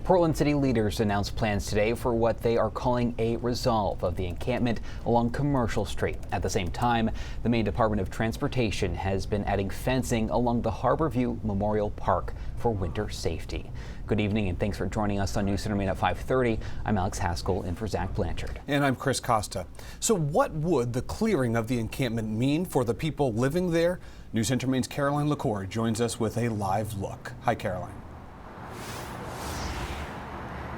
Portland city leaders announced plans today for what they are calling a resolve of the encampment along Commercial Street. At the same time, the Maine Department of Transportation has been adding fencing along the Harborview Memorial Park for winter safety. Good evening and thanks for joining us on News Center Maine at 5:30. I'm Alex Haskell in for Zach Blanchard. And I'm Chris Costa. So what would the clearing of the encampment mean for the people living there? News Center Maine's Caroline LaCour joins us with a live look. Hi, Caroline.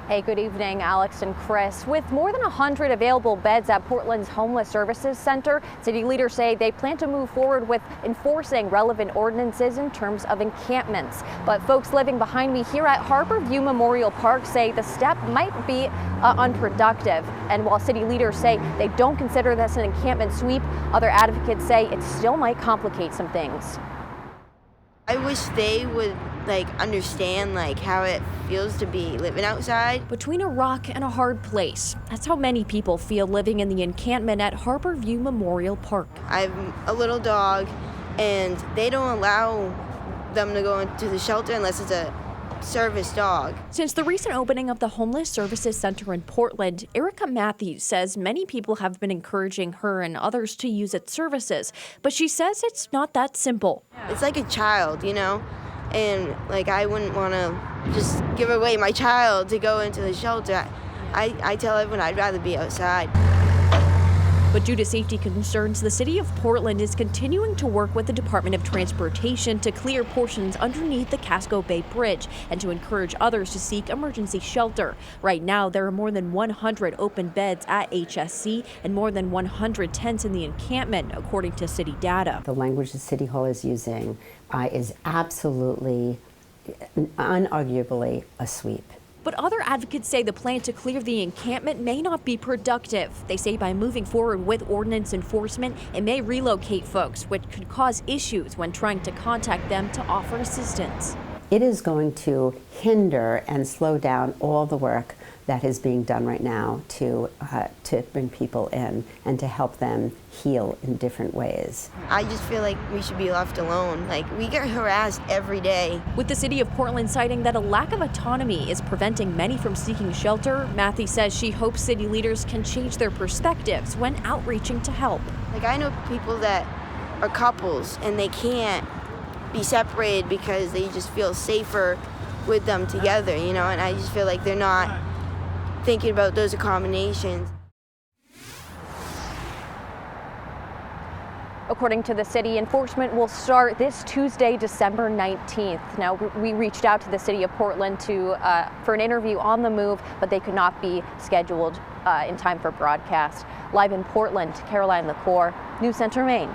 Hey, good evening, Alex and Chris. With more than 100 available beds at Portland's Homeless Services Center, city leaders say they plan to move forward with enforcing relevant ordinances in terms of encampments. But folks living behind me here at Harborview Memorial Park say the step might be unproductive. And while city leaders say they don't consider this an encampment sweep, other advocates say it still might complicate some things. I wish they would understand how it feels to be living outside. Between a rock and a hard place. That's how many people feel living in the encampment at Harborview Memorial Park. I have a little dog and they don't allow them to go into the shelter unless it's a service dog. Since the recent opening of the Homeless Services Center in Portland, Erica Matthews says many people have been encouraging her and others to use its services, but she says it's not that simple. It's like a child, you know? And I wouldn't want to just give away my child to go into the shelter. I tell everyone I'd rather be outside. But due to safety concerns, the city of Portland is continuing to work with the Department of Transportation to clear portions underneath the Casco Bay Bridge and to encourage others to seek emergency shelter. Right now, there are more than 100 open beds at HSC and more than 100 tents in the encampment, according to city data. The language the City Hall is using is absolutely, unarguably a sweep. But other advocates say the plan to clear the encampment may not be productive. They say by moving forward with ordinance enforcement, it may relocate folks, which could cause issues when trying to contact them to offer assistance. It is going to hinder and slow down all the work that is being done right now to bring people in and to help them heal in different ways. I just feel like we should be left alone. We get harassed every day. With the city of Portland citing that a lack of autonomy is preventing many from seeking shelter, Matthew says she hopes city leaders can change their perspectives when outreaching to help. I know people that are couples and they can't be separated because they just feel safer with them together, you know, and I just feel like they're not thinking about those accommodations. According to the city, enforcement will start this Tuesday, December 19th. Now, we reached out to the city of Portland for an interview on the move, but they could not be scheduled in time for broadcast. Live in Portland, Caroline LaCour, News Center Maine.